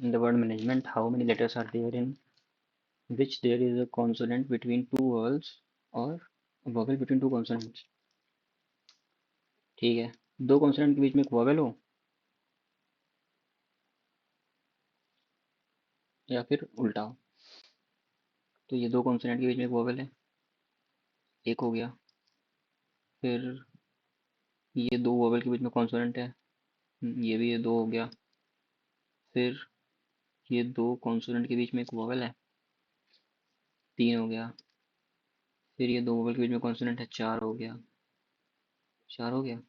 In the word management, how many letters are there in which there is a consonant between two vowels or a vowel between two consonants? ठीक है, दो consonant के बीच में एक vowel हो या फिर उल्टा हो। तो ये दो कॉन्सोनेंट के बीच में एक वॉवेल है, एक हो गया। फिर ये दो वॉवेल के बीच में कॉन्सोनेंट है, ये भी, ये दो हो गया। फिर ये दो कॉन्सोनेंट के बीच में एक वॉवेल है, तीन हो गया। फिर ये दो वोवेल के बीच में कॉन्सोनेंट है, चार हो गया, चार हो गया।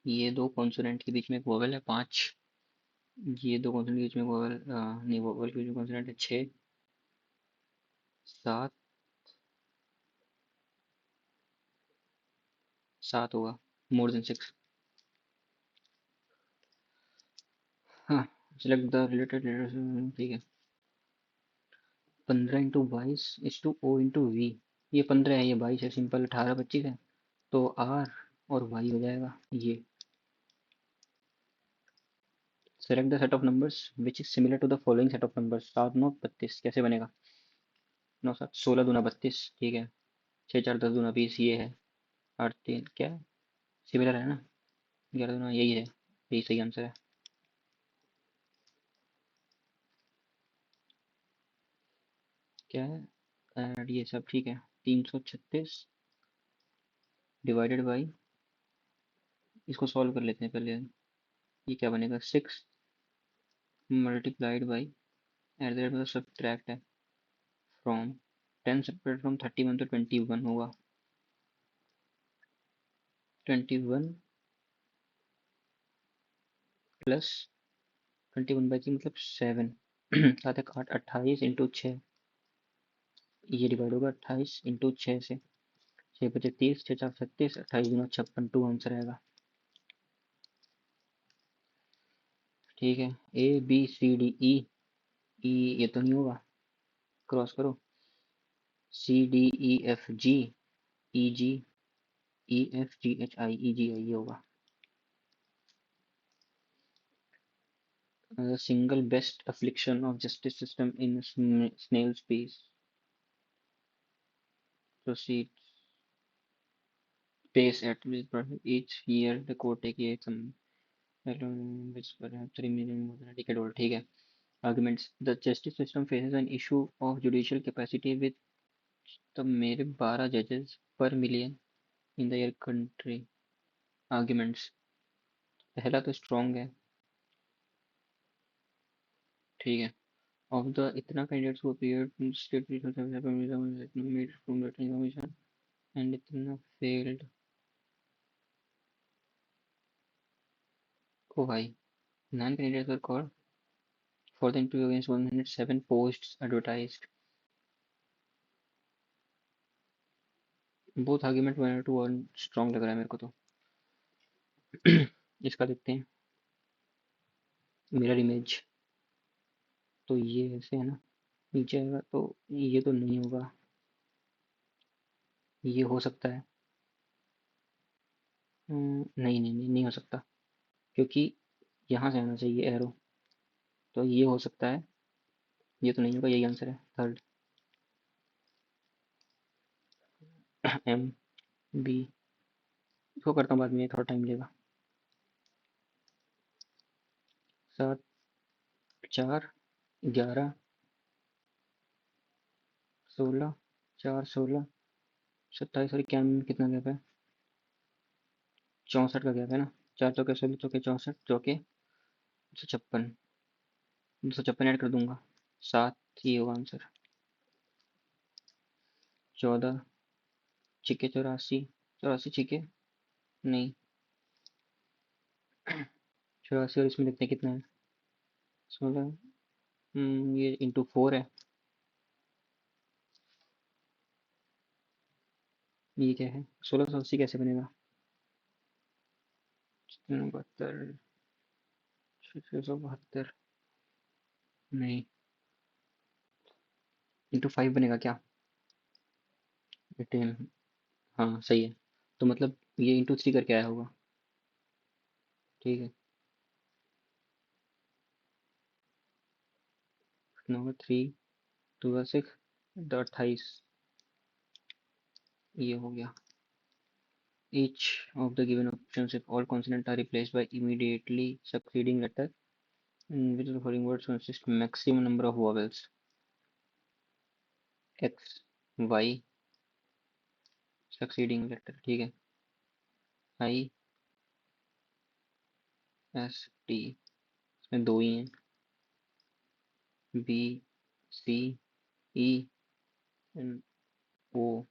ये दो कॉन्सोनेंट के बीच में एक वोवेल है, पांच। ये दो कॉन्सोनेंट के बीच में वोवेल नहीं, वोवेल के बीच में कॉन्सोनेंट है, छः, सात, सात होगा, मोर देन सिक्स। हाँ, सिलेक्ट द रिलेटेड लेटर, ठीक है। 15 × 22 = O × V। ये 15 है, ये 22 है, सिंपल। 18 25 है, तो R और Y हो जाएगा ये। Select the set of numbers which is similar to the following set of numbers. 7 9 32 कैसे बनेगा? 9 7 16 दूना 32, ठीक है। 6 4 10 दूना 20, ये है। 8 3 क्या है? सिमिलर है ना? 11 दूना, यही है, यही सही आंसर है। क्या है? ऐड ये सब ठीक है। 336 डिवाइडेड बाई, इसको सॉल्व कर लेते हैं पहले। ये क्या बनेगा? 6 multiplied by, at the rate मतलब सब्ट्रैक्ट है, फ्रॉम 10 सेपरेट फ्रॉम 31 तो 21 होगा। 21 प्लस 21/3 मतलब 7 सात एक आठ, 28 इंटू 6, ये डिवाइड होगा 28 इंटू 6 से। 6 बचे 30, 6 4 36, 28 दूना 56, टू आंसर आएगा। ठीक है, A B C D E, ई ये तो नहीं होगा, क्रॉस करो। CDEFGEFGHIEGI ये होगा। The single best affliction of justice system in snail space proceeds pace at each year the court take some which perhaps 3 million more than a decade old। ठीक है। Arguments: the justice system faces an issue of judicial capacity with the मेरे 12 judges per million in the year country। Arguments: पहला तो strong है, ठीक है। Of the इतना candidates who appeared in state legal service made from the information and इतना failed। ओ भाई, 9 candidates were called for the interview against 107 posts advertised। both argument 1 strong लग रहा है मेरे को तो। इसका देखते हैं, मिरर इमेज, तो ये ऐसे है ना, नीचे आएगा तो ये तो नहीं होगा, ये हो सकता है। नहीं नहीं नहीं, नहीं हो सकता, क्योंकि यहाँ से आना चाहिए एरो, तो ये हो सकता है, ये तो नहीं होगा, यही आंसर है थर्ड। M B, इसको करता हूँ बाद में, थोड़ा टाइम लेगा। 7 4 11 16, 4 16 27 और 91 में कितना गैप है? 64 का गैप है ना। 4 चौके 16, चौके 64, चौके 256, 256 ऐड कर दूंगा, 7, ये होगा आंसर। 14 छिके 84, 84 छिके नहीं, 84 और इसमें देखते हैं कितना है, 16 ये इंटू 4 है। ये क्या है? 1680 कैसे बनेगा? 72, 672, नहीं, इंटू 5 बनेगा क्या? 18, हाँ सही है। तो मतलब ये इंटू 3 करके आया होगा। ठीक है, नंबर 3, 2 6, 28, ये हो गया। Each of the given options, if all consonants are replaced by immediately succeeding letter, in which the following words consist maximum number of vowels? X, Y, succeeding letter, ठीक है। I, S, T, इसमें दो ही हैं। B, C, E, and O,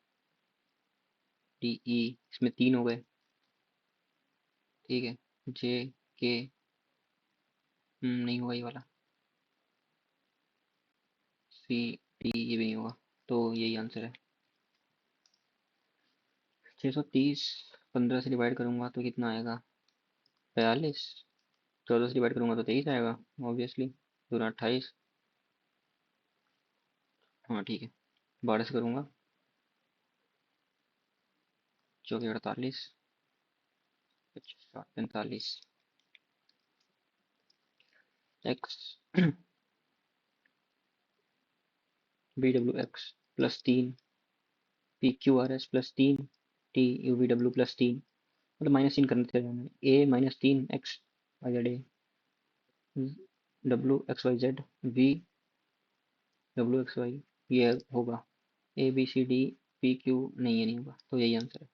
D, E, इसमें तीन हो गए। ठीक है। J, K, नहीं होगा ये वाला। C, D, ये भी नहीं होगा। तो यही आंसर है। 630, 15 से डिवाइड करूंगा तो कितना आएगा? 42। 14 से डिवाइड करूंगा तो 23 आएगा ऑब्वियसली। दूना 28। हाँ ठीक है। 12 से करूंगा, चौके 48, 25, 45। X, B W X plus 3, P Q R S plus 3, T U V W plus 3। मतलब -3 करने थे जाना। A -3 X Y Z, A W X Y Z, V W X Y, ये होगा। A B C D P Q, नहीं ये नहीं होगा, तो यही आंसर है।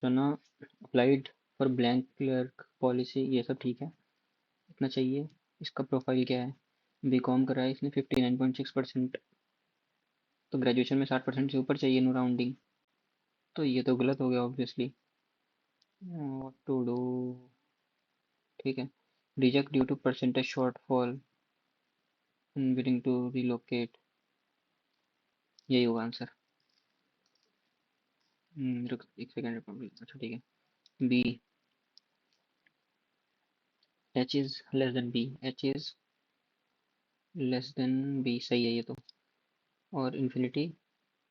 Sana applied for blank clerk policy, ये सब ठीक है, इतना चाहिए। इसका प्रोफाइल क्या है? बीकॉम करा है इसने, 59.6%। तो ग्रेजुएशन में 60% से ऊपर चाहिए, नो राउंडिंग। तो ये तो गलत हो गया ऑब्वियसली। What to do? ठीक है। Reject due to percentage shortfall, willing to relocate, यही होगा आंसर। रुक एक सेकेंड, अच्छा ठीक है। B, H is less than B, H is less than B, सही है ये तो। और इन्फिनिटी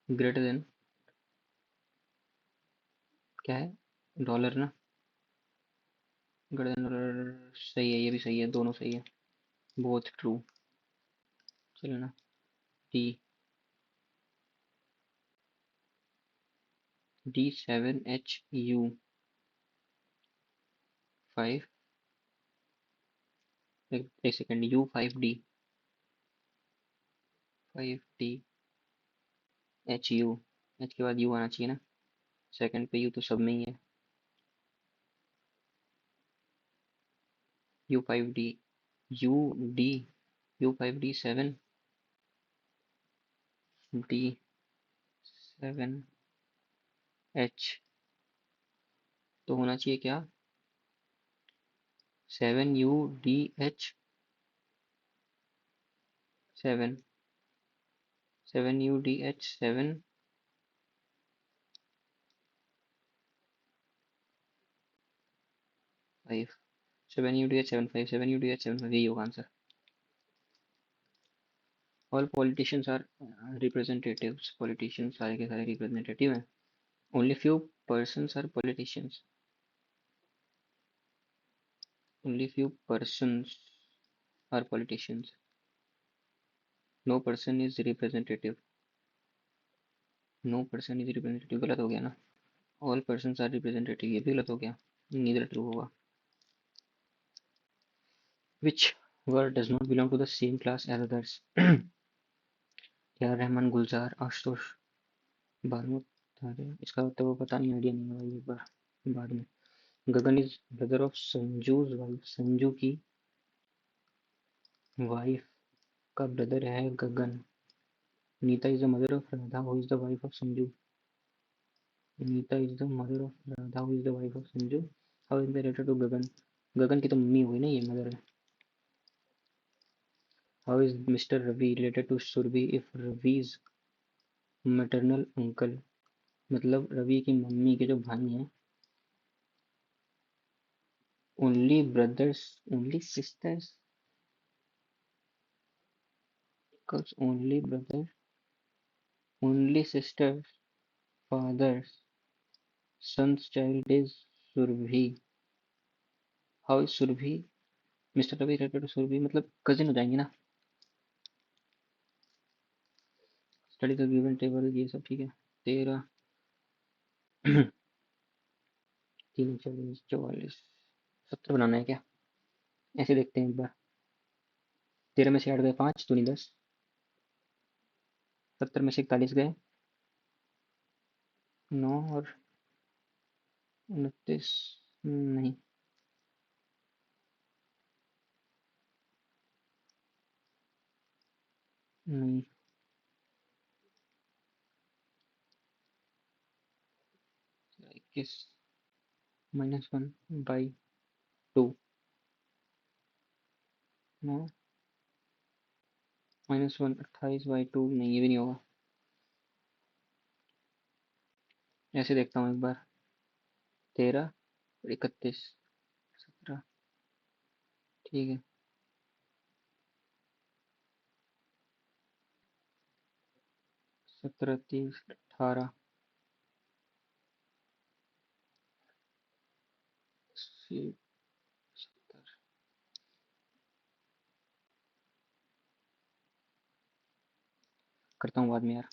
ग्रेटर देन, क्या है? डॉलर ना, ग्रेटर देन डॉलर, सही है, ये भी सही है, दोनों सही है, बोथ ट्रू। चलो ना। डी, D7HU5, एक सेकेंड, U5D, एच के बाद यू आना चाहिए ना, सेकंड पे यू तो सब में ही है। U5D, UD, U5D7D7H, तो होना चाहिए क्या? 7UDH7, 7UDH7, 5, 7UDH7 5, 7UDH7 यही होगा answer. All politicians are representatives, politicians सारे के सारे रिप्रेजेंटेटिव हैं। Only few persons are politicians, only few persons are politicians, no person is representative, no person is representative गलत हो गया ना। ऑल पर्सन्स आर रिप्रेजेंटेटिव, ये भी गलत हो गया, नीदर ट्रू होगा। Which word does not belong to the same class as others? या रहमान, गुलजार, आशुतोष, बारमूद, तारे, इसका तो पता नहीं, आइडिया नहीं है, एक बार बाद में। Gagan is brother of Sanju's wife, Sanju की वाइफ का ब्रदर है Gagan. Nita is the mother of Radha who is the wife of Sanju, Nita is the mother of Radha who is the wife of Sanju, how is related to Gagan? Gagan की तो मम्मी हुई ना, ये मदर है। How is mister Ravi related to Surabhi if Ravi's maternal uncle? मतलब रवि की mummy के जो भाई हैं, only brothers, only sisters, only brother, only sister, father's, son's child is Surabhi. How is Surabhi mister Ravi related to Surabhi, मतलब कजिन हो जाएंगे ना। स्टडी द गिवन टेबल, ये सब ठीक है। 13, 3, 24, 44, 70 बनाना है क्या? ऐसे देखते हैं एक बार। 13 में से 8 गए 5, तो नहीं 10। 70 में से 41 गए 9, और 29 नहीं, नहीं, 21 -1/2, नो, -1 28/2, नहीं ये भी नहीं होगा। ऐसे देखता हूँ एक बार। 13 और 31, 17, ठीक है। 17, 30, 18, 70। करता हूँ बाद में यार।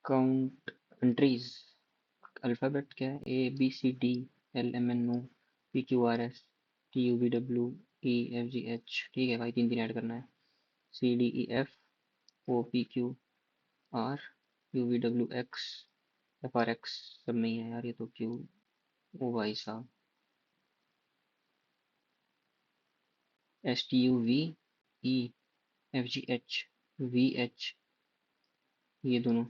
काउंट कंट्रीज, अल्फ़ाबेट क्या है? ABCDLMNO PQRS TUVWEFGH, ठीक है भाई, 3 3 ऐड करना है। CDEFOPQRUVWXFRX, सब में ही है यार ये तो। क्यू, ओ भाई साहब, STUVEFGH ये दोनों।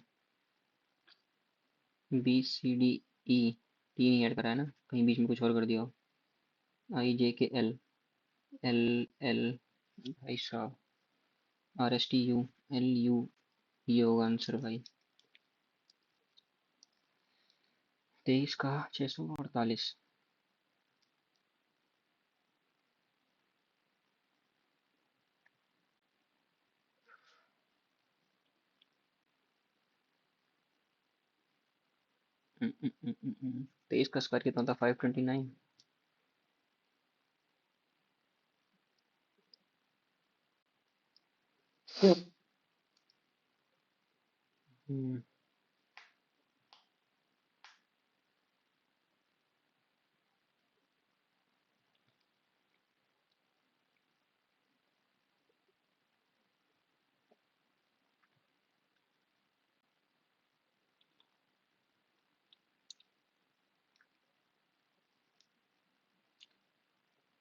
BCDE, 3 ही ऐड करा है ना, कहीं बीच में कुछ और कर दिया हो। IJKL भाई साहब, RSTULU, ये होगा आंसर भाई। 23 का 648। हम्म, 23 का स्क्वायर कितना था? 529। हम्म,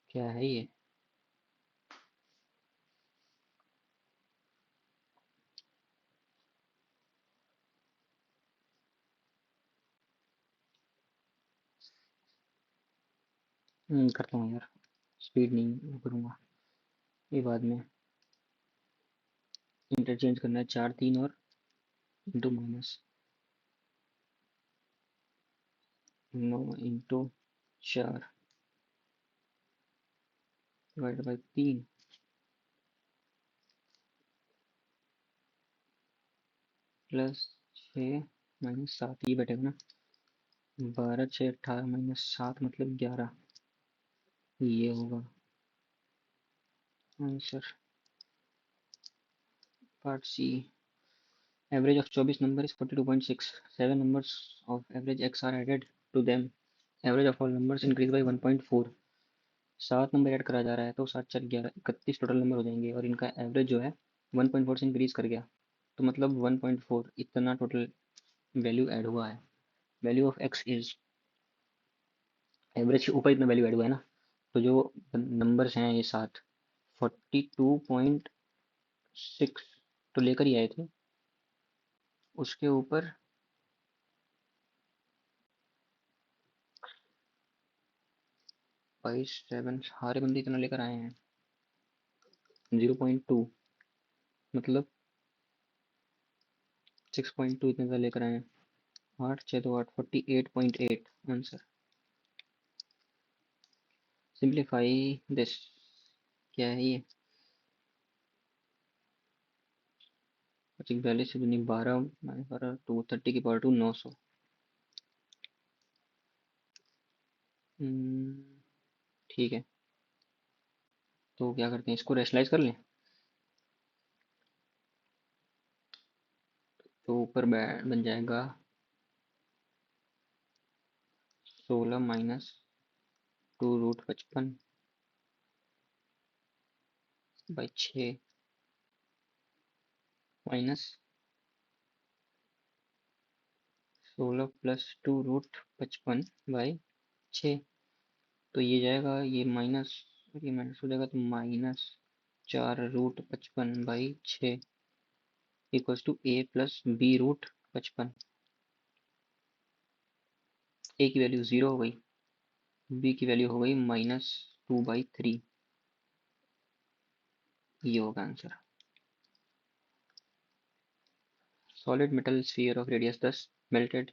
क्या है ये? करता हूँ यार, स्पीड नहीं वो करूँगा, ये बाद में। इंटरचेंज करना है 4 3 और into minus 9 into 4 divided by 3 plus 6 minus 7, ये बैठेगा ना। 12 6 18 माइनस 7 मतलब 11, ये होगा answer. Part C, average of 24 number is 42.6, 7 numbers of average x are added to them, average of all numbers increase by 1.4। 7 number add करा जा रहा है तो 7 4 11 31 टोटल नंबर हो जाएंगे, और इनका एवरेज जो है 1.4 से इंक्रीज कर गया, तो मतलब 1.4 इतना टोटल वैल्यू ऐड हुआ है। Value of x is, average के ऊपर इतना वैल्यू ऐड हुआ है ना, तो जो नंबर्स हैं ये 7 42.6 तो लेकर ही आए थे, उसके ऊपर 27 सारे बंदे इतना लेकर आए हैं। 0.2 मतलब 6.2 इतने का लेकर आए हैं। 8 6 2 8 48.8 आंसर। Simplify this. क्या है ये? 42 से दुनी 12 टू 30 की पावर टू 900। ठीक है, तो क्या करते हैं, इसको रेशनलाइज कर लें। तो ऊपर बन जाएगा 16 minus 2√55 by 6 minus 16 plus 2√55 by 6। तो ये जाएगा, ये माइनस, ये माइनस हो जाएगा, तो minus 4√55/6 equals to a plus b√55। a की वैल्यू 0 हो गई, b की वैल्यू हो गई -2/3। ये होगा answer. Solid metal sphere of radius 10 melted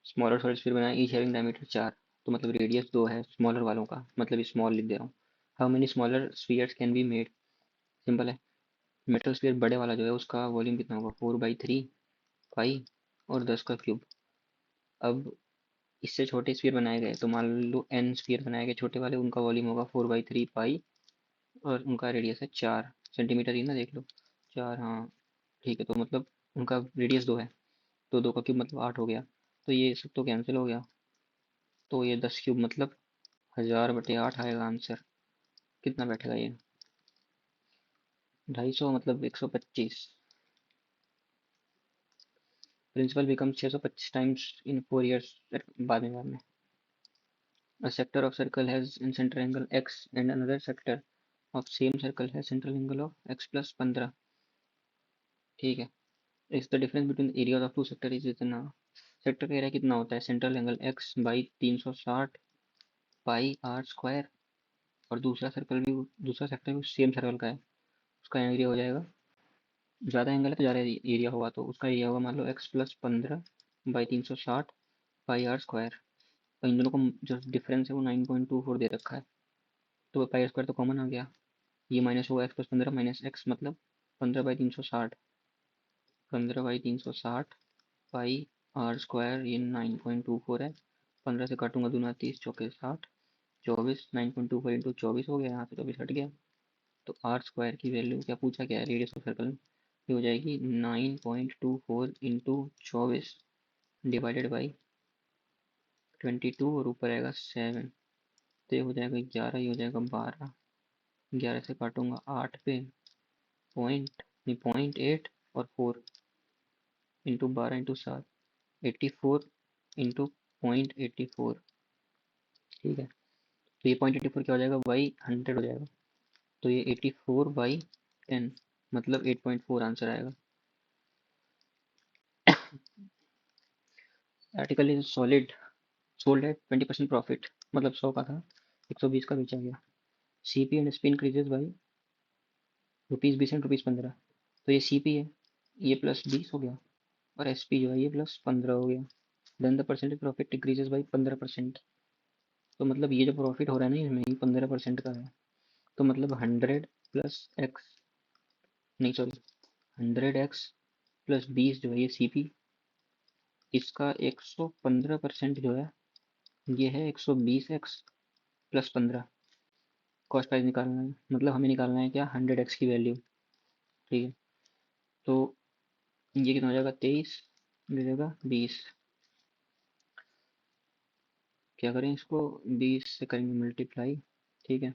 smaller solid sphere बनाया ईच हैविंग डायमीटर 4। तो मतलब रेडियस 2 है स्मॉलर वालों का, मतलब स्मॉल लिख दे रहा हूँ। How many smaller spheres can be made. Simple है, मेटल स्फीयर बड़े वाला जो है उसका वॉल्यूम कितना होगा, 4/3 पाई और 10 का क्यूब। अब इससे छोटे स्फीयर बनाए गए, तो मान लो एन स्फीयर बनाए गए छोटे वाले, उनका वॉल्यूम होगा 4/3 पाई और उनका रेडियस है 4 सेंटीमीटर ही ना, देख लो 4, हाँ ठीक है। तो मतलब उनका रेडियस 2 है, तो 2 का क्यूब मतलब 8 हो गया। तो ये सब तो कैंसिल हो गया, तो ये 10 क्यूब मतलब 1000/8 आएगा आंसर। कितना बैठेगा ये, 250 मतलब 125। Principal become 625 times in 4 years। बाद में a sector of circle has in center angle x and another sector of same circle has central angle of x plus 15। ठीक है, इस the difference between area of two sector is इतना। Sector का area कितना होता है, central angle x by 360 pi R square. और दूसरा सर्कल भी, दूसरा सेक्टर भी सेम सर्कल का है, उसका एरिया हो जाएगा, ज़्यादा एंगल है तो ज़्यादा एरिया होगा, तो उसका एरिया होगा मान लो x plus 15 by 360 pi R square. और इन दोनों का जो डिफरेंस है वो 9.24 दे रखा है, तो पाई आर स्क्वायर तो कॉमन आ गया। ये माइनस होगा x प्लस 15 माइनस x मतलब 15/360, 15/360 पाई आर स्क्वायर, ये 9.24 है। 15 से काटूंगा दूना 30 चौके 60, 24, 9.24 इंटू 24 हो गया, यहाँ से 24 हट गया। तो आर स्क्वायर की वैल्यू क्या पूछा गया है, रेडियस ऑफ सर्कल, ये हो जाएगी 9.24 इंटू 24 डिवाइडेड बाई 22 और ऊपर आएगा 7। तो ये हो जाएगा 11, ये हो जाएगा 12। 11 से काटूंगा 8 पे, पॉइंट नहीं 0.8 और 4 इंटू 12 इंटू 7, 84 इंटू 0.84। ठीक है, तो ये 0.84 क्या हो जाएगा, बाई 100 हो जाएगा। तो ये 84/10 मतलब 8.4 आंसर आएगा। Article is solid sold at 20% profit, मतलब 100 का था 120 का बेचा गया। CP and SP increases by ₹20 and ₹15। तो ये सीपी है, ये प्लस 20 हो गया, और एसपी जो है ये प्लस 15 हो गया। Then the percentage profit decreases by 15%। तो मतलब ये जो प्रॉफिट हो रहा है ना इसमें, ये 15% का है। तो मतलब 100 प्लस एक्स, नहीं सॉरी, 100x प्लस 20 जो है ये सीपी, इसका 115% जो है ये है 120x प्लस 15। कॉस्ट प्राइस निकालना है, मतलब हमें निकालना है क्या, 100x की वैल्यू। ठीक है, तो ये कितना हो जाएगा, 23 दे देगा 20। क्या करें इसको, 20 से करेंगे मल्टीप्लाई। ठीक है,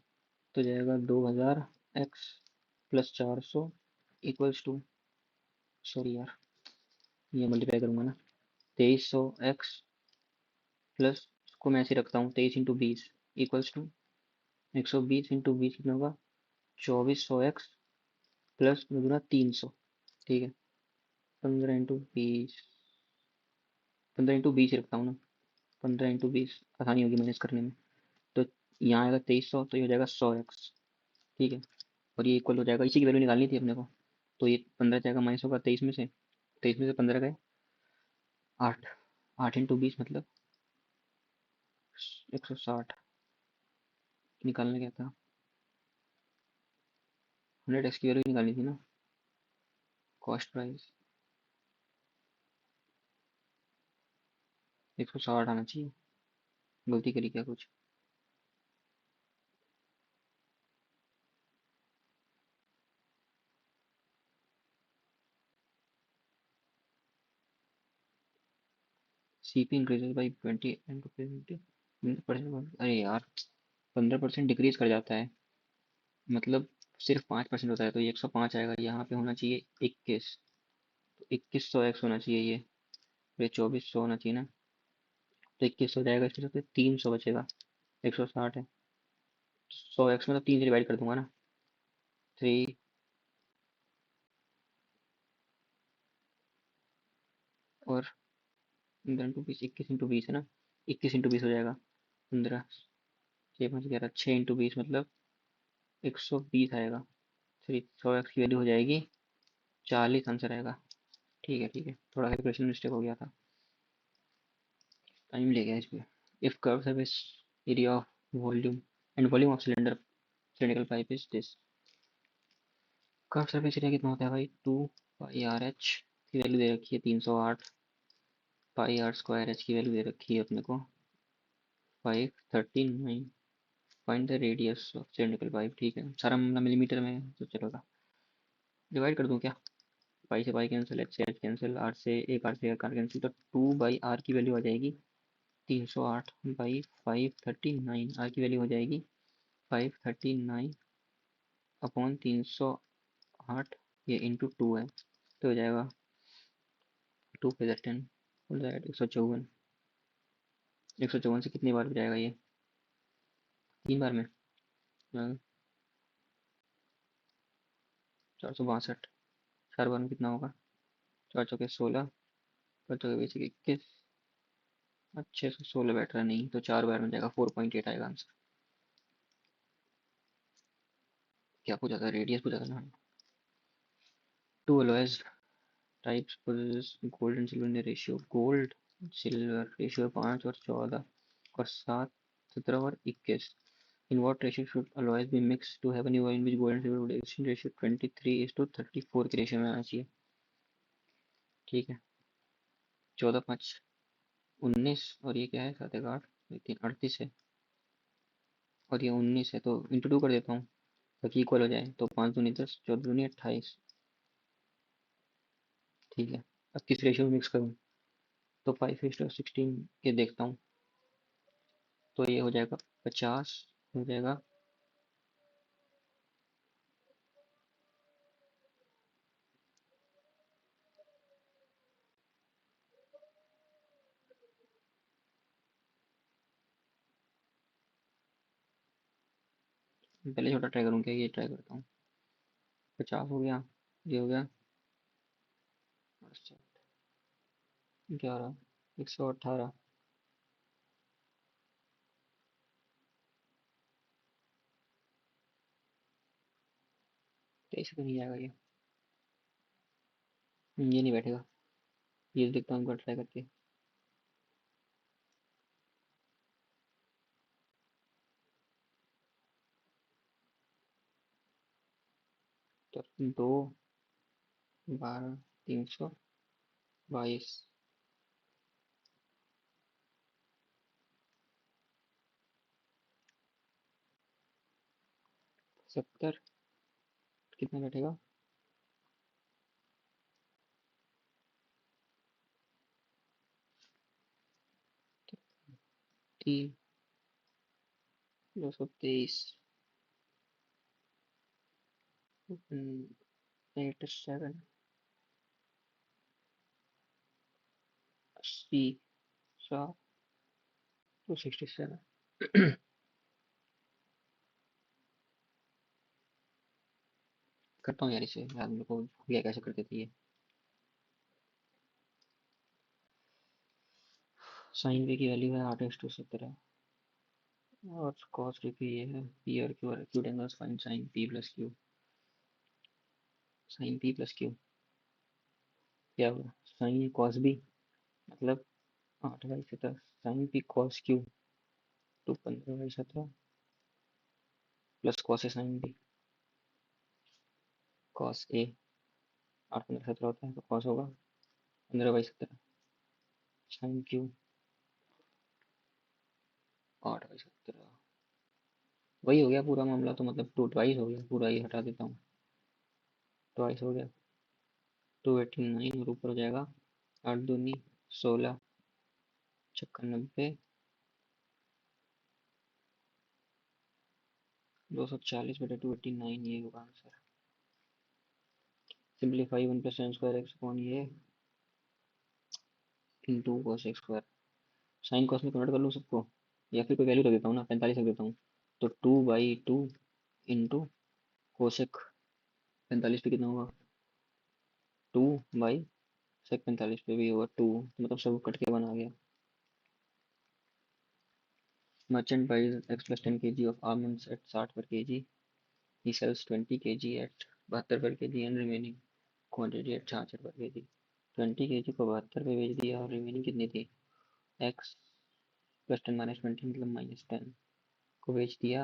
तो जाएगा 2000x plus 400 equals to, sorry यार, ये मल्टीप्लाई करूंगा ना, 2300x प्लस, इसको मैं ऐसे रखता हूँ 23 इंटू 20 इक्वल्स टू 120 इंटू 20 कितना होगा, 2400x प्लस दूना 300। ठीक है, 15 इंटू 20, 15 इंटू 20 ही रखता हूँ ना, 15 इंटू 20 आसानी होगी मैनेज करने में। तो यहाँ आएगा 2300, तो ये हो जाएगा 100x। ठीक है, और ये इक्वल हो जाएगा, इसी की वैल्यू निकालनी थी अपने को। तो ये 15 जाएगा माइनस होगा 23 में से, 23 में से 15 गए 8, 8 इंटू 20 मतलब 160 निकालने क्या था, 100x की वैल्यू निकालनी थी ना, कॉस्ट प्राइस 160 आना चाहिए, गलती करी क्या कुछ। CP increases by 20 and 20%। अरे यार 15% डिक्रीज कर जाता है, मतलब सिर्फ 5% होता है, तो ये 105 आएगा, यहाँ पे होना चाहिए 21, तो 2100 एक्स होना चाहिए ये 2400 होना चाहिए ना, तो 2100 जाएगा, इसके साथ 300 बचेगा, 160 है, 100 एक्स मतलब 3 से डिवाइड कर दूंगा ना, 3 और 15 इंटू 20, 21 इंटू 20 है ना, 21 इंटू 20 हो जाएगा 15, 6 5 11, 6 इंटू 20 मतलब 120 आएगा, 100 एक्स की वैल्यू हो जाएगी 40, आंसर आएगा। ठीक है ठीक है, थोड़ा कैलकुलेशन मिस्टेक हो गया था, टाइम ले गया इस पे। If curve surface area of volume and volume of cylinder cylindrical pipe is this, curve surface area कितना होता है भाई, 2 पाई आर एच की वैल्यू दे रखी है 308, पाई आर स्क्वायर एच की वैल्यू दे रखी है अपने को 539, find the radius of cylindrical pipe. ठीक है, सारा मामला मिलीमीटर में है, तो चलेगा, डिवाइड कर दूं क्या, पाई से पाई कैंसिल, एच से एच कैंसिल, आर से एक आर से एक आर कैंसिल, तो 2 बाई आर की वैल्यू आ जाएगी 308 बाई 539, आर की वैल्यू हो जाएगी 539 अपॉन 308, ये इंटू 2 है, तो हो जाएगा 2 पे 10 हो जाएगा 154, 154 से कितनी बार हो जाएगा ये, 3 बार में, 462, 4 बार में कितना होगा, 4 चौके 16, 4 चौके 20 21, अच्छे से 16 बैठ रहा नहीं, तो 4 बार में जाएगा 4.8 आएगा आंसर। क्या पूछा था, रेडियस पूछा था ना। Two alloys types possess gold and silver in ratio, gold silver ratio 5 और 14 और 7, 17 और 21, इन what ratio should alloys be mixed to have an alloy in which gold and silver would exchange ratio 23:34 के ratio में आना चाहिए। ठीक है, 14 5 19, और ये क्या है 7 1 8 3 38 है, और ये 19 है, तो इंटू 2 कर देता हूँ ताकि इक्वल हो जाए, तो 5 दूनी 10, 14 दूनी 28। ठीक है, अब किस रेशियो में मिक्स करूँ, तो 5:16 के देखता हूँ, तो ये हो जाएगा 50 हो जाएगा, पहले छोटा ट्राई करूँ क्या, ये ट्राई करता हूँ, 50 हो गया, ये हो गया 11, 118, तेईस तो नहीं आएगा ये, ये नहीं बैठेगा, ये देखता हूँ ट्राई करके, तो 2 12 322, 70 कितना बैठेगा, 223, 87, 80, 7, 267। करता हूँ यार इसे, यार मेरे को भूल गया कैसे करते थे ये, साइन वी की वैल्यू है 8:17, और कॉस वी की ये है, पी और Q angles find sine P plus Q, sine P plus Q क्या होगा, साइन कॉस बी मतलब 8/17 साइन पी कॉस क्यू तो 15/17 plus cos A sine B cos A 8 15 17 होता है तो कॉस होगा 15/17 साइन क्यू 8/17 वही हो गया पूरा मामला, तो मतलब 2 ट्वाइस हो गया पूरा, ये हटा देता हूँ, ट्वाइस हो गया 289 और ऊपर हो जाएगा 8 दूनी 16 छक्का 90 240/289 ये होगा आंसर। सिंप्लीफाई 1 + sin² x ये into cos x square, sine cos में कन्वर्ट कर लूँ सबको या फिर कोई वैल्यू रख देता हूँ ना, 45 रख देता हूँ, तो 2/2 इंटू कोसेक 45 पे कितना होगा, 2/sec 45 पे भी होगा 2, मतलब सब कट के बना गया। Merchant buys X plus 10 kg of almonds at 60 per kg. He sells 20 kg at 72 per kg and remaining quantity at 66 per kg. 20 kg को 72 पे बेच दिया और रिमेनिंग कितनी थी, x प्लस 10 माइनस 20 मतलब -10 को बेच दिया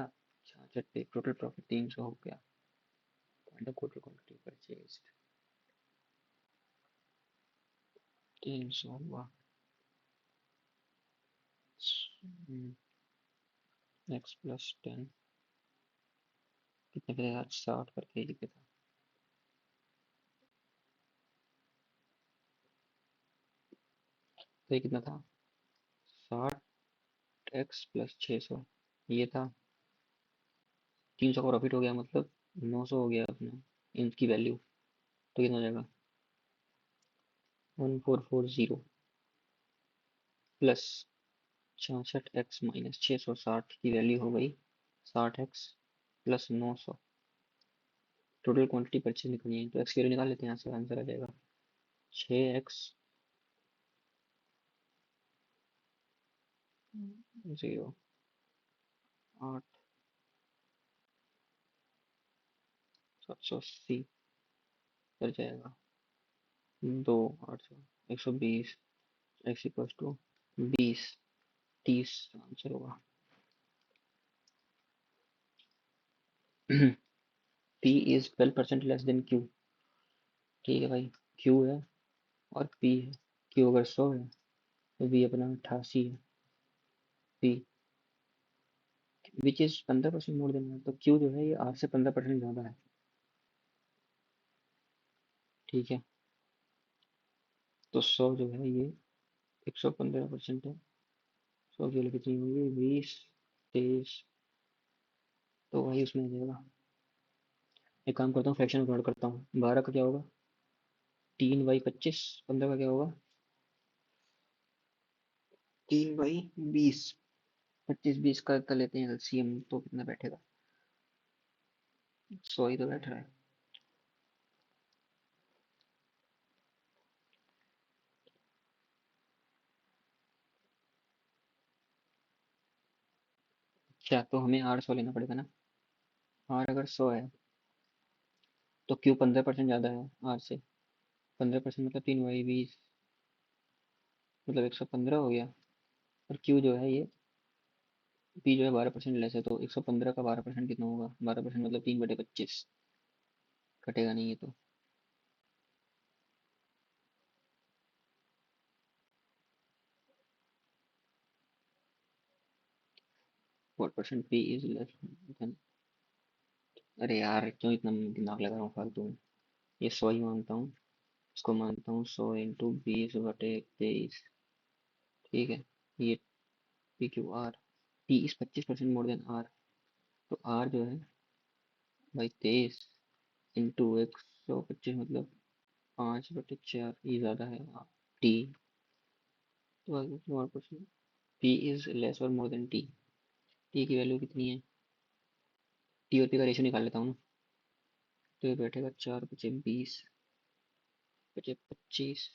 66 पे, टोटल प्रॉफिट 300 हो गया। Find the total quantity purchased, 300 हुआ x प्लस 10 कितने पे था, 60 पर kg पे था, तो ये कितना था 60x प्लस 600 ये था, 300 का प्रॉफिट हो गया मतलब 900 हो गया अपना इनकी वैल्यू, तो कितना हो जाएगा 1440 प्लस 66x माइनस 660 की वैल्यू हो गई 60x plus 900, total quantity purchase निकलनी है तो एक्स की वैल्यू निकाल लेते हैं, यहाँ से आंसर आ जाएगा 6x 0 8 780 कर जाएगा 2 800 120 x इक्वल टू 20 30 आंसर होगा। P is 12% less than Q, ठीक है भाई, Q है और P है, Q अगर 100 है तो V अपना 88 है, P which is 15% more than है, तो Q जो है ये 8 से 15% ज़्यादा है, ठीक है, तो 100 जो है ये 115% है, 100 की वैल्यू कितनी होगी 20 23, तो वही उसमें आ जाएगा। एक काम करता हूँ फ्रैक्शन कन्वर्ट करता हूँ, 12 का क्या होगा 3/25, 15 का क्या होगा 3/20, 25 20 का कर लेते हैं एलसीएम तो कितना बैठेगा 100 ही तो बैठ रहा है। अच्छा तो हमें आर 100 लेना पड़ेगा ना, आर अगर 100 है तो क्यू 15% ज़्यादा है आर से, 15% मतलब 3/20 मतलब 115 हो गया, और क्यू जो है ये पी जो है 12% लेस है, तो 115 का 12% कितना होगा, 12% मतलब 3/25, कटेगा नहीं ये तो, what percent p is less than, अरे यार क्यों इतना दिमाग लगा रहा हूँ फालतू में, ये 100 ही मानता हूँ, इसको मानता हूँ 100 इंटू 20/23, ठीक है, ये P Q R, P is 25% more than R, तो आर जो है भाई 23 इंटू 125 मतलब 5/4, ये ज़्यादा है टी, तो पी इज लेस और मोर देन टी, टी की वैल्यू कितनी है, टी और पी का रेशियो निकाल लेता हूँ ना, तो ये बैठेगा 4/20 बचे 25,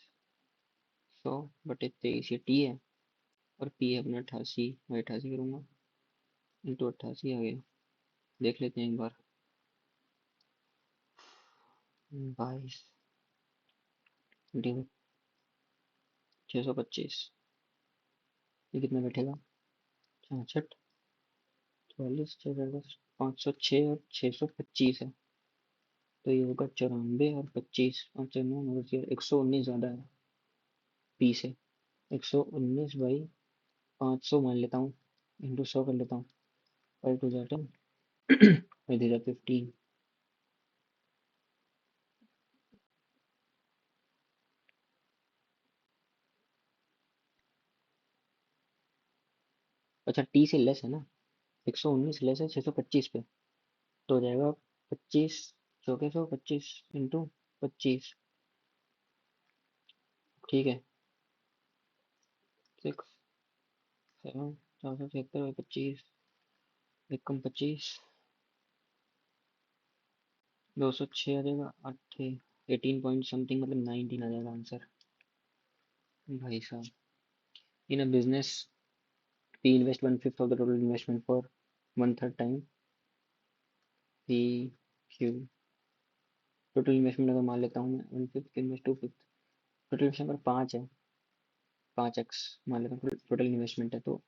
100/23 ये टी है और पी है अपना 88, मैं 88 करूँगा इंटू 88 आ गया, देख लेते हैं एक बार, 22 डिवाइड 625, ये कितना बैठेगा? 66, 44, 506 और 625 है, तो ये होगा 94 और 25, 119 ज़्यादा है 20 है। 119/500 मान लेता हूँ, इंटू 100 कर लेता हूँ। 5 टू ज़ा 10, 5 थ्री ज़ा 15। अच्छा टी से लेस है ना, 119 लेस है 625 पे, तो हो जाएगा 25 चौके 125 इंटू 25, ठीक है। 6 7 476/25, एक कम 25, 206 आ जाएगा, 8 18 पॉइंट समथिंग, मतलब 19 आ जाएगा आंसर। भाई साहब, in a business we invest one fifth of the total investment for one third time the Q। Total investment अगर मान लेता हूँ मैं, one fifth invest two fifth, total investment पर 5 है, 5x मान लेता हूँ टोटल इन्वेस्टमेंट है, तो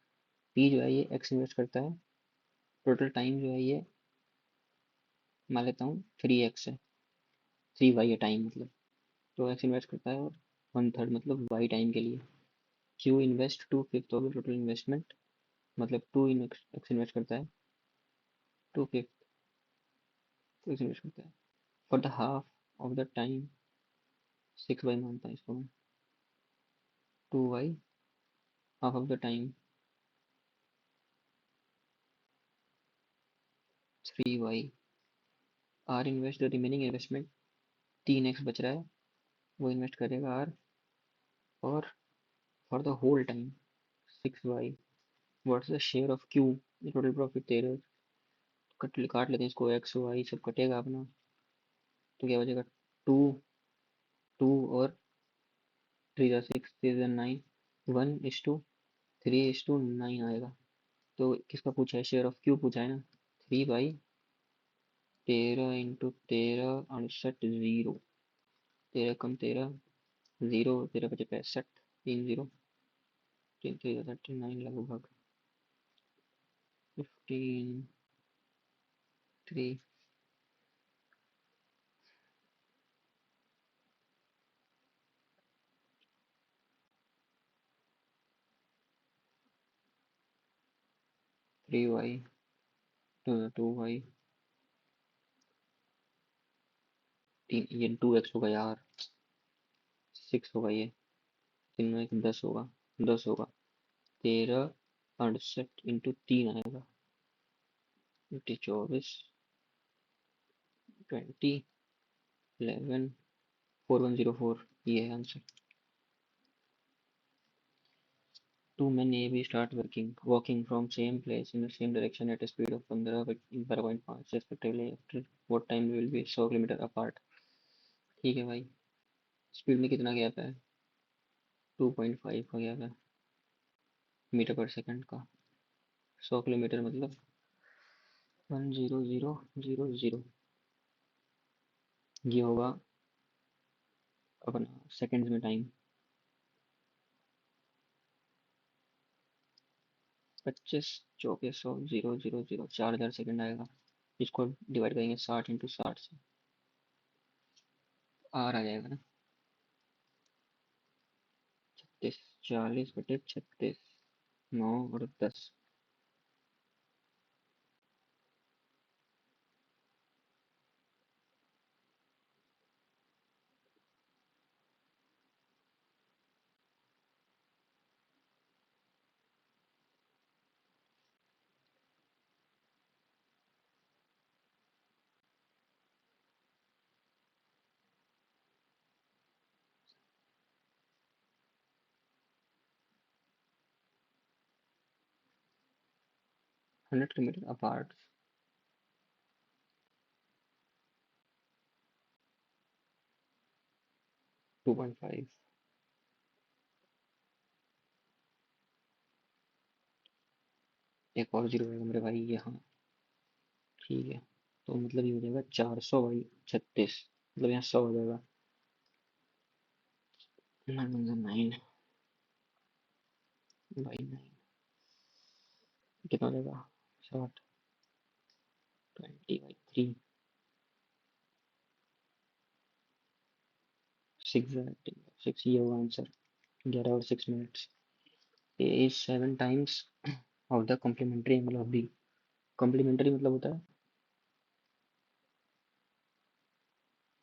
P जो है ये x इन्वेस्ट करता है, टोटल टाइम जो है ये मान लेता हूँ 3x है, 3y है टाइम मतलब, तो x इन्वेस्ट करता है और वन थर्ड मतलब y टाइम के लिए। Q invest two fifth of the total investment, मतलब टू x इन्वेस्ट करता है, टू फिफ्थ तो x इन्वेस्ट करता है for the half of the time, 6y मानता है इसको मैं, 2y half of the time, 3y। R invest the remaining investment, 3x बच रहा है, वो इन्वेस्ट करेगा आर, और for the whole time 6y। What's the share of Q, total profit तेरह, काट लेते हैं इसको, एक्स वाई सब कटेगा अपना, तो क्या बचेगा? टू, टू और 3 × 6 9, 1:3:9 आएगा। तो किसका पूछा है? शेयर ऑफ क्यू पूछा है ना, 3/13 इंटू 13, 68 जीरो, 13 कम 13 जीरो, 13 बचे 65, 3 जीरो, 3 3 39 लगभग 15 3। 3y 2y, ये 2x होगा यार, 6 होगा ये, 3 में 10 होगा, 10 होगा, 13 68 इंटू 3 आएगा, 24 20 11 4104, ये है answer. Two men A B start walking from same place in the same direction at a speed of 15 respectively. After what time will be 100 kilometre apart? ठीक है भाई, स्पीड में कितना गैप है? 2.5 का गैप है मीटर पर सेकंड का, 100 किलोमीटर मतलब 10000, ये होगा अपना सेकंड्स में टाइम। 25 चौके 100, 000, 4000 सेकंड आएगा। इसको डिवाइड करेंगे 60 × 60 से, आर आ जाएगा ना, 36, 40/36, 9 और 10। 100 किलोमीटर अपार्ट, 2.5। एक और जीरो है मेरे भाई यहाँ, ठीक है, तो मतलब ये हो जाएगा 400/36। मतलब यहाँ 100 हो जाएगा। 9 बाई 9 कितना हो जाएगा? 60 20/3 6 ये होगा आंसर। 11 और 6 minutes. A is 7 times of the complementary angle of B. Complementary मतलब होता है,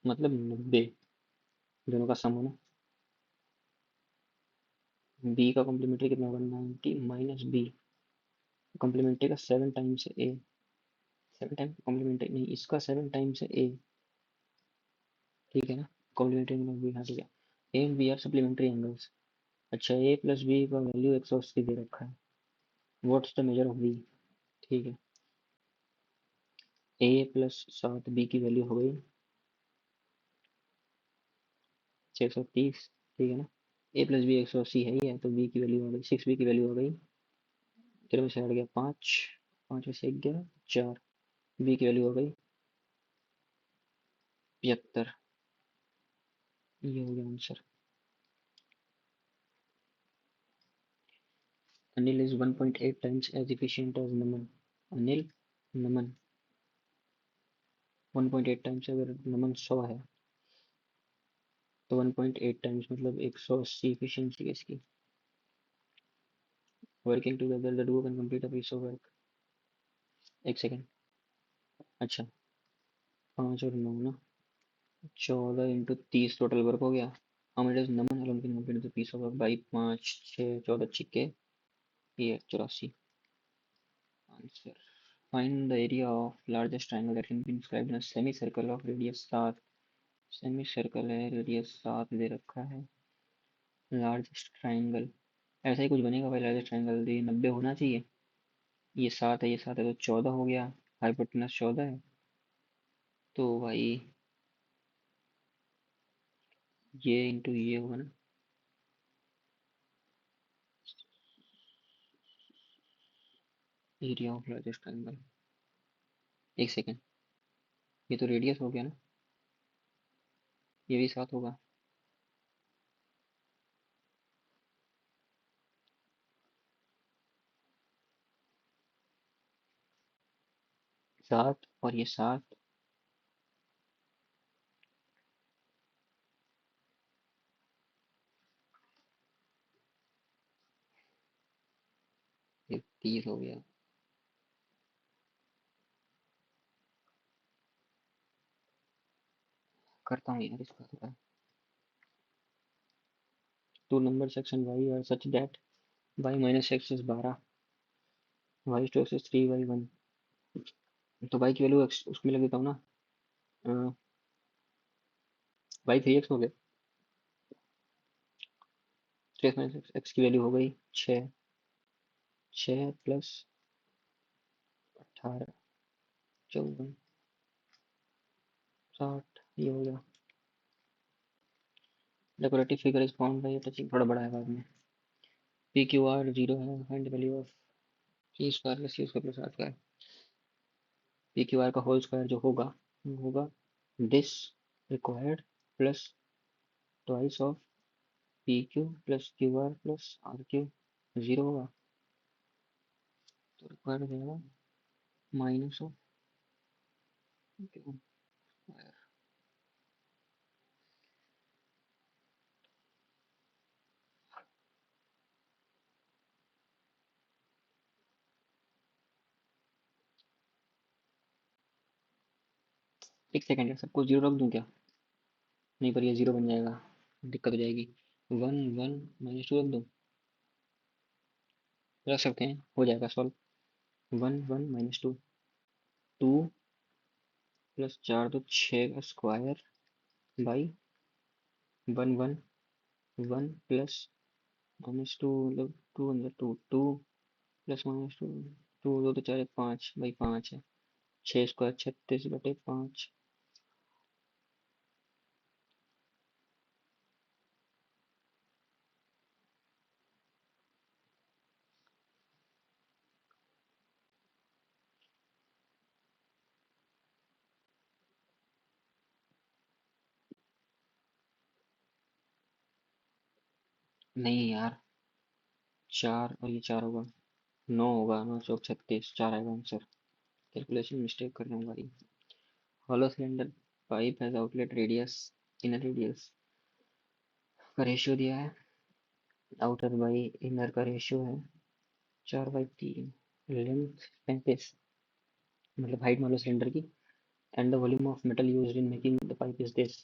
मतलब 90, दोनों का सम होना। बी का कॉम्प्लीमेंट्री कितना होगा? 90 माइनस बी। कॉम्प्लीमेंट्री का 7 टाइम्स ए। 7 टाइम्स कॉम्प्लीमेंट्री नहीं, इसका 7 टाइम्स ए। ठीक है ना? कॉम्प्लीमेंट्री एंगल ऑफ बी, हाँ ठीक है। A and B are supplementary angles. अच्छा, ए प्लस बी का वैल्यू 180 दे रखा है। What's the measure of B? ठीक है, ए प्लस 7 बी की वैल्यू हो गई 630। ठीक है ना? ए प्लस बी 180 है ही है, तो बी की वैल्यू हो गई 6, बी की वैल्यू हो गई, तेरह में से हट गया 5, 5 में से 1 गया 4, बी की वैल्यू हो गई 75। ये हो गया answer. Anil is 1.8 times as efficient as Naman. Anil, Naman 1.8 times, अगर नमन 100 है तो 1.8 टाइम्स मतलब 180 इफिशियंसी है इसकी। Working together the duo can complete a piece of work. एक सेकेंड। अच्छा, 5 और 9 ना, 14 × 30 टोटल वर्क हो गया। How much does Naman alone can complete the piece of work by 5 6 14 छिक्के, ये 84 answer. Find the area of largest triangle that can be inscribed in a semicircle of radius 7। Semicircle है, radius 7 दे रखा है। Largest triangle, ऐसा ही कुछ बनेगा भाई। Largest triangle ये 90 होना चाहिए। ये 7 है, ये 7 है तो 14 हो गया। हाइपोटेनस 14 है, तो भाई ये इंटू ये होगा ना। एरिया ऑफ लार्जेस्ट ट्राइंगल, एक सेकेंड, ये तो रेडियस हो गया ना, ये भी 7 होगा। सात और ये 7, ये 30 हो गया। करता हूँ यार इसका थोड़ा। 2 number section Y are such that Y minus X is 12, Y to X is 3/1। तो वाई की वैल्यू उसमें लग देता हूँ ना। वाई 3x हो गया, 3x माइनस एक्स की वैल्यू हो गई 6, 6 प्लस 18 54 60, ये हो गया। Decorative figure is found by touching, थोड़ा बड़ा है बाद में। पी क्यू आर 0 है, find the value of C square plus C square plus R square. P Q R का होल स्क्वायर जो होगा वो होगा this required plus twice of P Q plus Q R plus R Q. 0 होगा तो required हो जाएगा minus of Q. एक सेकेंड यार, सबको 0 रख दूं क्या? नहीं, पर ये 0 बन जाएगा, दिक्कत हो जाएगी। 1 1 - 2 रख दूं? रख सकते हैं, हो जाएगा सॉल्व। 1 1 - 2, 2 प्लस 4 तो 6 का स्क्वायर बाई 1 1 1 प्लस -2 मतलब 2 2 प्लस -2, 2 2 तो 4 1 5 बाई 5 है। 6 स्क्वायर 36/5। नहीं यार, 4 और ये 4 होगा, 9 होगा, 9 चौक 36, 4 आएगा आंसर। कैलकुलेशन मिस्टेक कर रहा हूँ भाई। Hollow cylinder pipe has outlet radius, inner radius का रेशियो दिया है, आउटर बाई इनर का रेशियो है 4/3, लेंथ 35, मतलब हाइट मान लो सिलेंडर की, and the volume of metal used in making the pipe is this.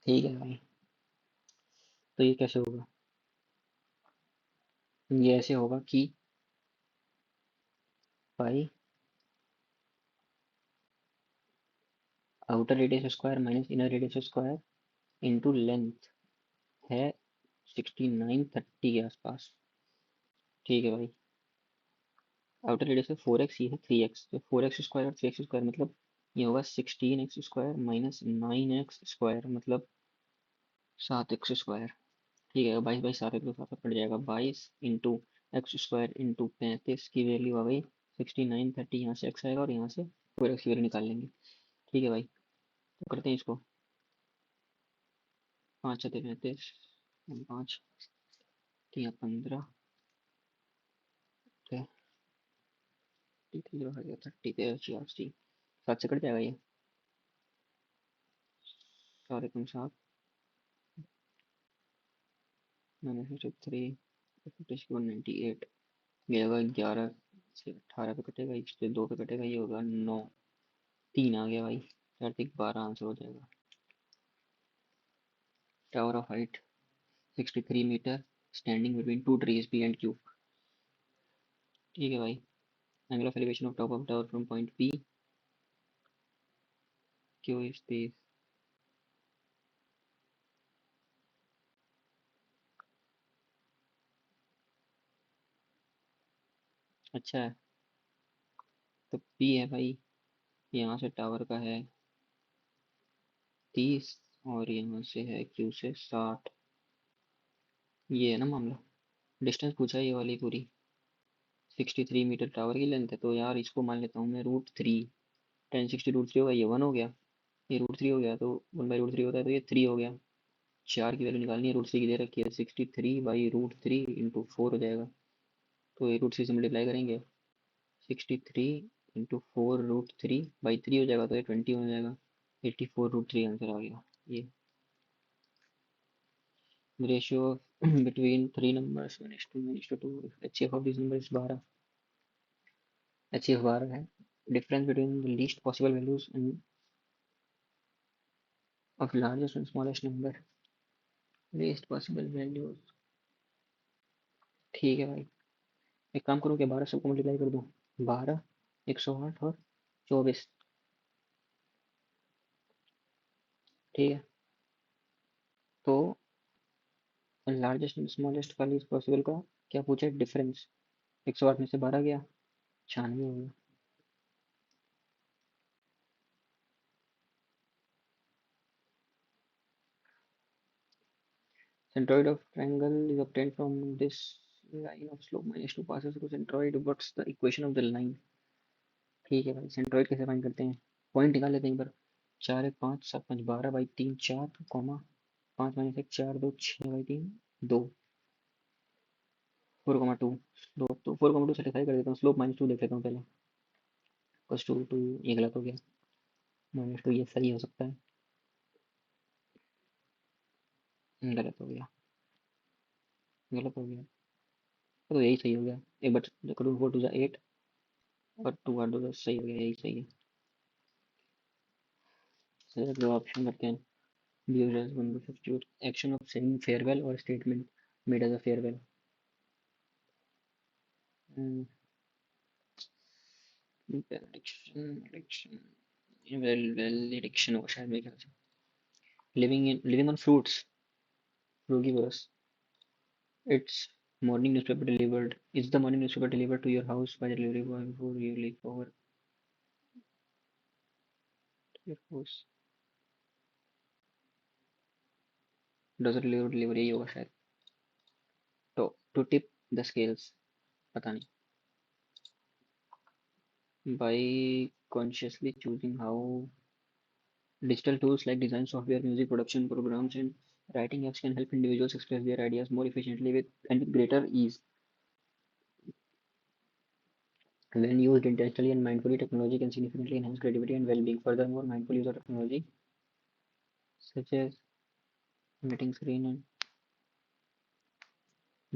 ठीक है भाई। तो ये कैसे होगा? ये ऐसे होगा कि pi outer radius square minus inner radius square into length है 6930 के आसपास। ठीक है भाई। आउटर रेडियस है 4x, ये है 3x, तो 4x² और 3x² मतलब ये होगा 16x² माइनस 9x² मतलब 7x²। ठीक है, 22 22 7 7 पड़ जाएगा, 22 इंटू x² इंटू 35 की वैल्यू आ गई 6930। यहाँ से x आएगा और यहाँ से 4x की वैल्यू निकाल लेंगे। ठीक है भाई, तो करते हैं इसको। 5 7 35, 5 3 15, 30 7 से कट जाएगा ये, 7 1 7, -3 198, ये होगा 11 से 18 पे कटेगा, इससे 2 पे कटेगा, ये होगा 9, 3 आ गया भाई, 4 3 12 आंसर हो जाएगा। Tower of height 63 meter, standing between two trees P and Q. ठीक है भाई। Angle of elevation of top of tower from point P Q is this. अच्छा है, तो पी है भाई, यहाँ से टावर का है 30, और यहाँ से है क्यू से 60। ये है ना मामला। डिस्टेंस पूछा है ये वाली पूरी, 63 मीटर टावर की लेंथ है, तो यार इसको मान लेता हूँ मैं √3। 10 60 √3 होगा, ये 1 हो गया, ये √3 हो गया, तो 1/√3 होता है, तो ये 3 हो गया। 4 की वैल्यू निकालनी है, √3 की दे रखी है, 63/√3 इंटू 4 हो जाएगा, तो ये √3 से मल्टीप्लाई करेंगे, 63 इंटू 4 √3/3 हो जाएगा, तो ये 20 हो जाएगा, 84 √3 आंसर आ गया ये। Ratio between three numbers 1:1:2, HCF of this number is 12, HCF 12 है। Difference between the least possible values of largest and smallest number, least possible values. ठीक है भाई, एक काम करूँ क्या, 12 सबको मल्टीप्लाई कर दूँ, 12, 108 और 24। ठीक है, तो लार्जेस्ट एंड स्मॉलेस्ट का लीस्ट पॉसिबल का क्या पूछा है, डिफरेंस। 108 में से 12 गया, 96 हो गया। Centroid of triangle is obtained from this line of slope -2 passes through centroid. What's the equation of the line? ठीक है भाई, सेंट्रोइड कैसे फाइंड करते हैं, पॉइंट निकाल लेते हैं एक बार। 4 1 5 7 5 12/3 4, कॉमा 5 - 1 4 2 6/3 2, 4 2 स्लोप, तो 4 2 सेटिस्फाई कर देता हूँ, स्लोप -2 देख लेता हूँ पहले, +2 2, ये गलत हो गया, -2 ये सही हो सकता है, गलत हो गया, गलत हो गया, तो यही सही हो गया। एक बार करूँ, 4 2 8 और 2 8 2 10, सही हो गया, यही सही है। सर दो ऑप्शन रखते हैं, use as one to substitute action of saying farewell or statement made as a farewell। Hmm, benediction, valediction होगा शायद मेरे ख्याल से। living on fruits, frugivorous। It's morning newspaper delivered. Is the morning newspaper delivered to your house by the delivery boy before you leave over to your house? Does it deliver यही होगा शायद। तो to tip the scales, पता नहीं। By consciously choosing how digital tools like design software, music production programs and Writing apps can help individuals express their ideas more efficiently with greater ease. When used intentionally and mindfully, technology can significantly enhance creativity and well-being. Furthermore, mindful use of technology, such as emitting screen and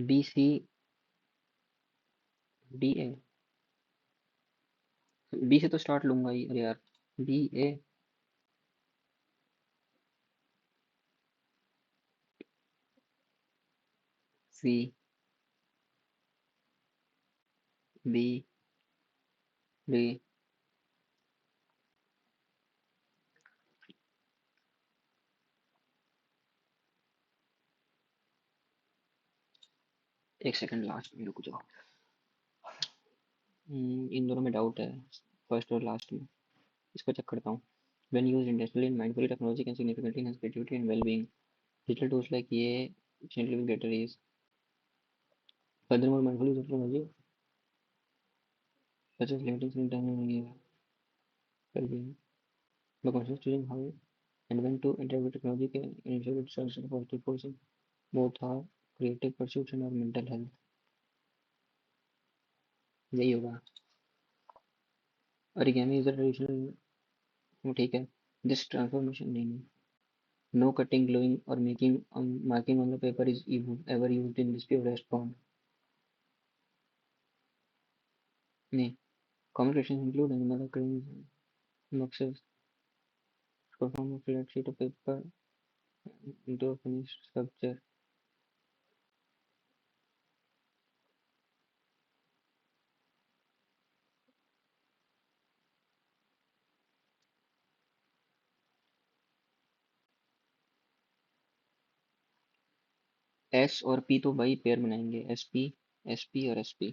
BCDA, B से तो start लूंगा ही अरे यार, BA, C, B, D, एक second last में रुक जाओ। इन दोनों में डाउट है, फर्स्ट और लास्ट में, इसको चेक करता हूँ। When used intentionally and mindfully, technology can significantly enhance creativity and well-being. Digital tools like ये efficiently with greater ease. Furthermore, mindful use of technology, such as limiting screen time and well-being. By consciously choosing how and when to interact with technology can ensure it serves as a positive force in both our creative pursuits and our mental health. यही होगा। Origami is a traditional, वो ठीक है। This transformation नहीं, no cutting, gluing or making marking on the paper is ever used in this purest form. नहीं, common creations include animal occurrence, boxes, perform a flat sheet of paper into a finished sculpture. S और P तो भाई pair बनाएंगे, S P और S P,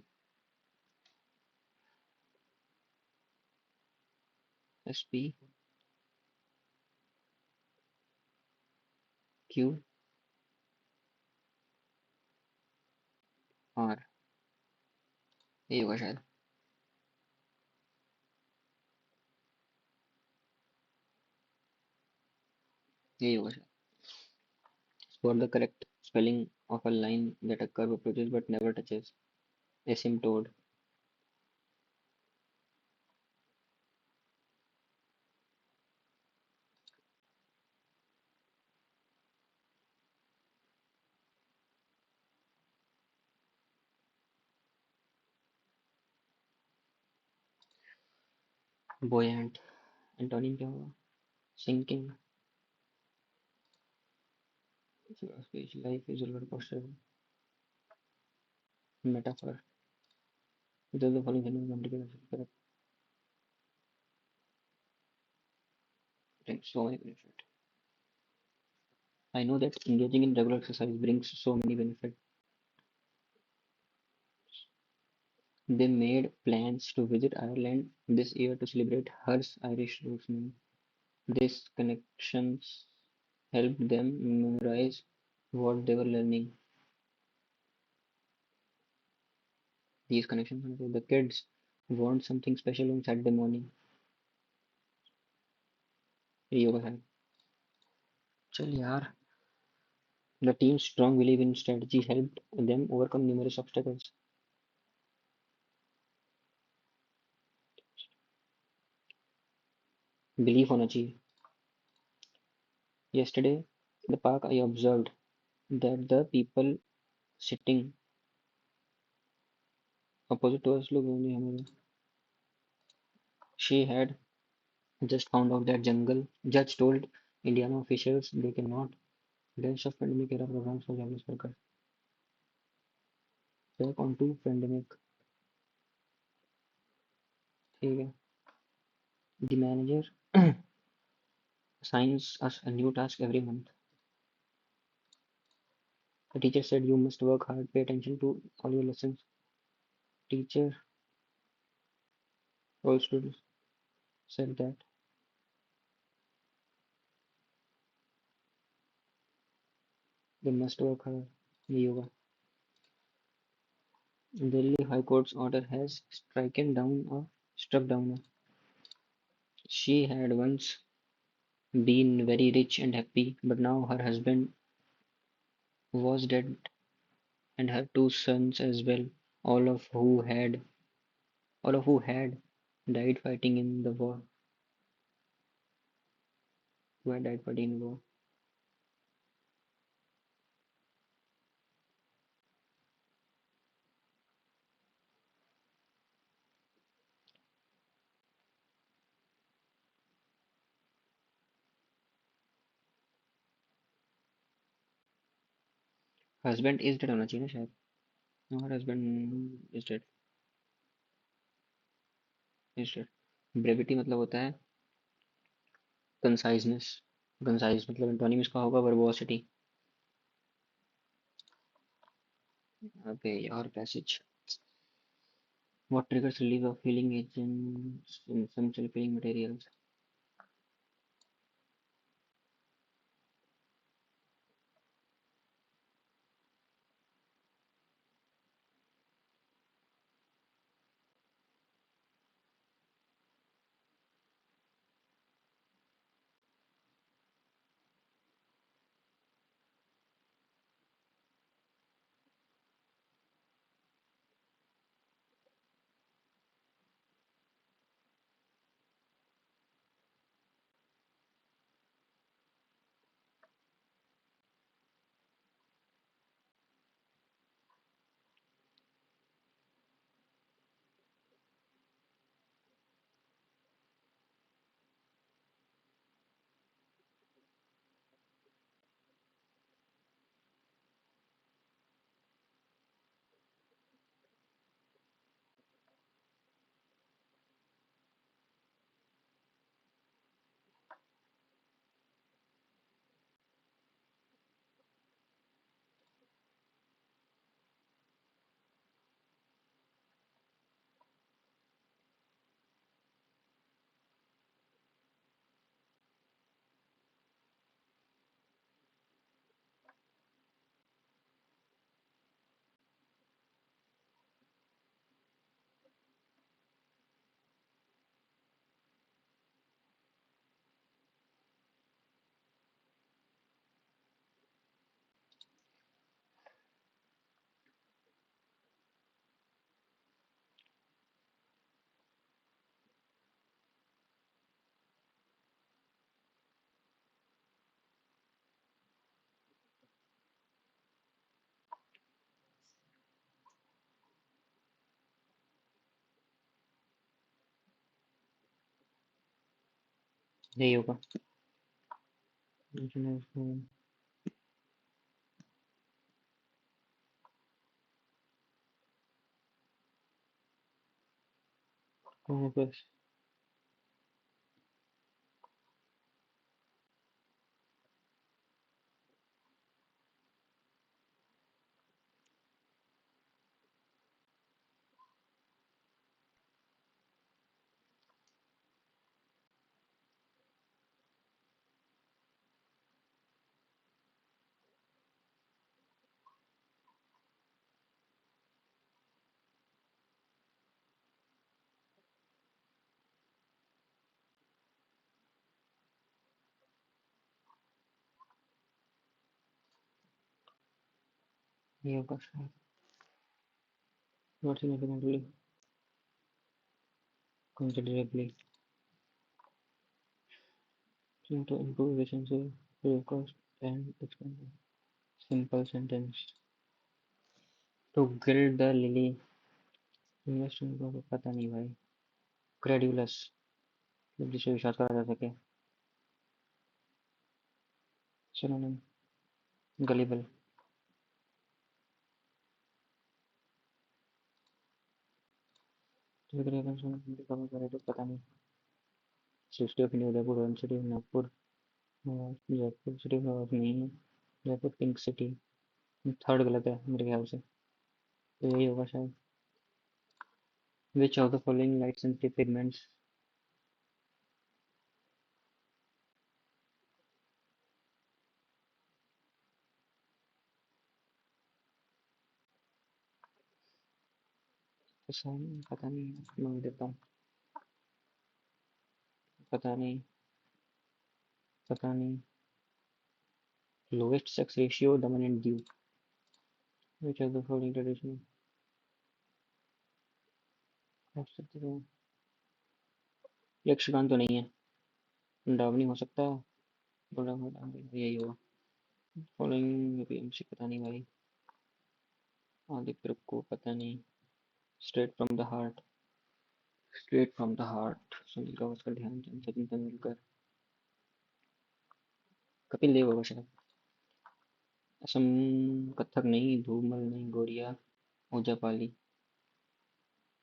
S P Q are, यही होगा शायद, यही होगा शायद। For the correct spelling of a line that a curve approaches but never touches, asymptote. Buoyant, antonym क्या होगा? Sinking, speech, life is roller coaster, metaphor. Which of the following sentence complicate correct? Thanks so many benefits. I know that engaging in regular exercise brings so many benefits. They made plans to visit Ireland this year to celebrate Hearst Irish roots. These connections helped them memorize what they were learning. These connections, the kids want something special on Saturday morning. ये होगा शायद। चल यार, the team's strong belief in strategy helped them overcome numerous obstacles. Belief होना चाहिए। Yesterday, in the park, I observed that the people sitting opposite to us लोग only हमें, she had just found out that jungle judge told Indiana officials they cannot launch of pandemic era programs for Japanese workers. Back onto pandemic, ठीक है। The manager assigns us a new task every month. The teacher said you must work hard, pay attention to all your lessons. Teacher also said that they must work hard. यही होगा। Delhi High Court's order has struck down a. She had once been very rich and happy, but now her husband was dead and her two sons as well, all of who had all of who had died fighting in the war. Who had died fighting in the war. Husband is dead होना चाहिए ना शायद. हमारा husband is dead. Brevity मतलब होता है conciseness. Concise मतलब antonym इसका होगा वर्बोसिटी. अबे यार passage. What triggers release of healing agents in some self-healing materials? यही होगा. बस. यही होगा शायद. Not significantly, considerably, seem to improve efficiency, save cost, and expense. Simple sentence. To gild the lily, investment को पता नहीं भाई. Credulous, जिसे विश्वास करा जा सके. Synonym, gullible. तो अगर अपन सुन कम करे तो पता नहीं. City of India Udaipur one city Nagpur Jaipur city of नहीं है. Jaipur pink city. थर्ड गलत है मेरे ख्याल से. तो यही होगा शायद. Which of the following light sensitive pigments? पता नहीं मैं देता हूँ. पता नहीं. पता नहीं. Lowest sex ratio dominant due. Which of the following traditional Yakshagana तो नहीं है, डावनी हो सकता है, बड़ा बड़ा यही होगा। फॉलोइंग बीएमसी पता नहीं भाई, आदित्य को पता नहीं। Straight from the heart, straight from the heart, Sunil Gavaskar, Dhyanchand, Sachin Tendulkar, Kapil Dev होगा शायद। असम, कथक नहीं, धूमल नहीं, गोरिया, ओजापाली,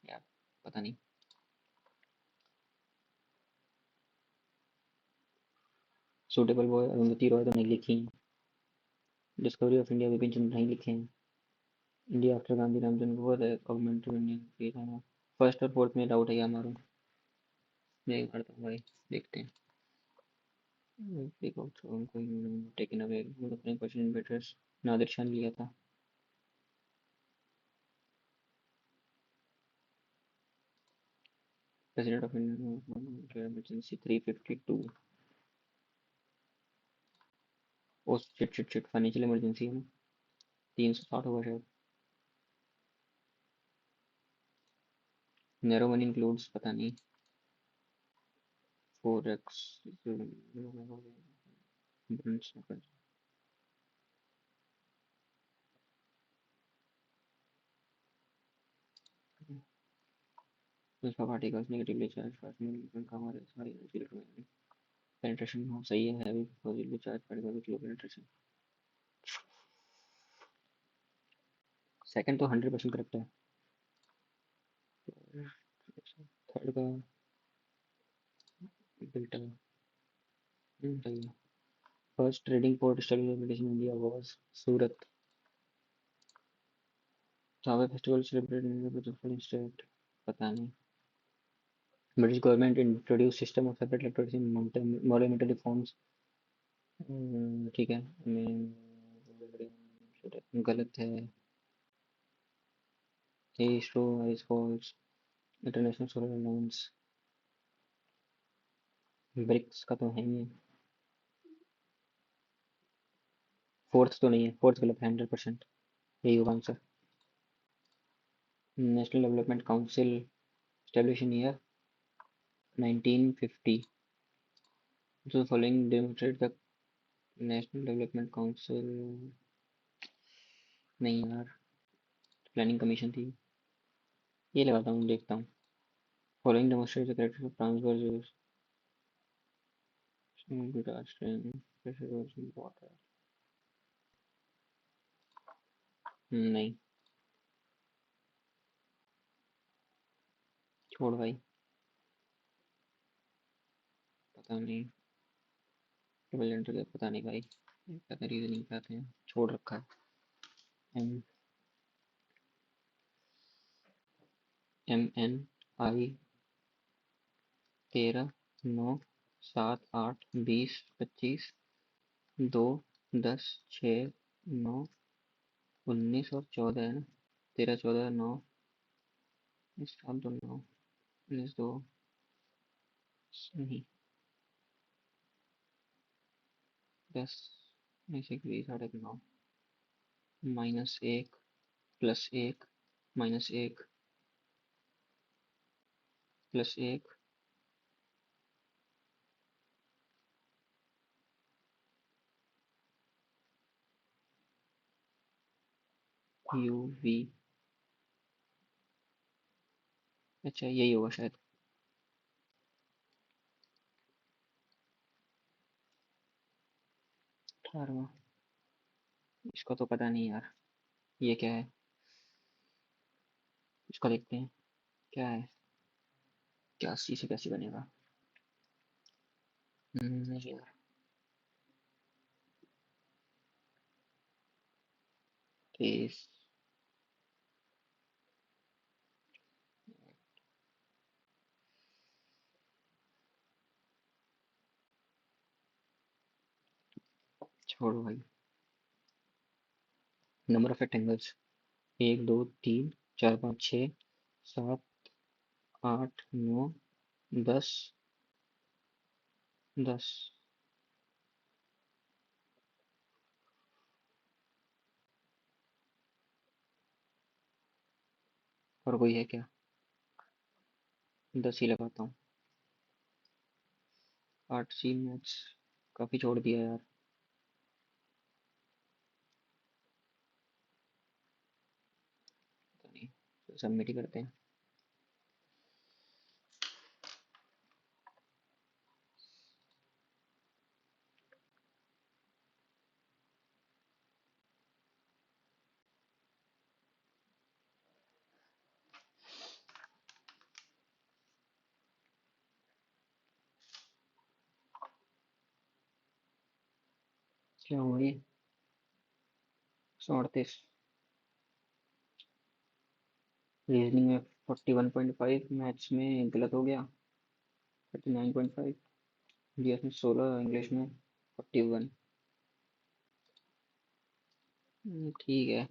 यार पता नहीं। सूटेबल बॉय, अरुंधति रॉय तो नहीं लिखी। डिस्कवरी ऑफ इंडिया, विपिन चंद्र नहीं लिखे हैं। इंडिया आफ्टर गांधी, रामचंद्र बहुत ऑगमेंटेड इंडियन। फर्स्ट और फोर्थ में डाउट है हमारा। मैं करता हूँ भाई, देखते हैं। टेकन अवे, अपने क्वेश्चन बेटर्स, नादिर शाह ने लिया था। President of India emergency 352। Oh shit shit shit, financial emergency है ना, 360 होगा शायद। नैरो मनी इंक्लूड्स पता नहीं। 4x particles negatively charged particles का हमारे सारी penetration हो सही है, heavy positively charged particles with low penetration। Second तो 100% करेक्ट है। थर्ड का डेल्टा सही है। First trading port established in India was Surat. Sawa festival celebrated in India with the following state, पता नहीं। British government introduced system of separate electorates in monometallic forms। ठीक है, गलत है। A is true, I is false. International solar alliance, BRICS का तो है ही। Fourth तो नहीं है, फोर्थ गलत है 100%, यही होगा answer. National development council established in year 1950। So following demonstrate the national development council, नहीं यार, प्लानिंग कमीशन थी। ये लगाता हूँ, देखता हूँ। Following demonstrate the character of transfer water. नहीं, छोड़ भाई, पता नहीं। डबल एंटर पता नहीं भाई, पता रीजनिंग पे आते हैं, छोड़ रखा है। एम एन आई 13 9 7 8 20 25 2 10 6 9 19 और 14 है ना। 13 14 9 7 2 9 19 2 नहीं 10 नहीं से 20 8 9 -1 +1 -1 +1 UV। अच्छा यही होगा शायद। 18वां, इसको तो पता नहीं यार, ये क्या है, इसको देखते हैं क्या है। 81 से कैसे बनेगा। नहीं यार, तेईस, छोड़ो भाई। Number of rectangles 1 2 3 4 5 6 7 8 9 10 10। और कोई है क्या? 10 ही लगाता हूँ। 8 सी मैच काफ़ी छोड़ दिया यार। पता नहीं, तो सबमिट ही करते हैं। क्या हुआ ये? 138। रीजनिंग में 41.5, मैथ्स में गलत हो गया 39.5, जीएस में 16, इंग्लिश में 41। ठीक है।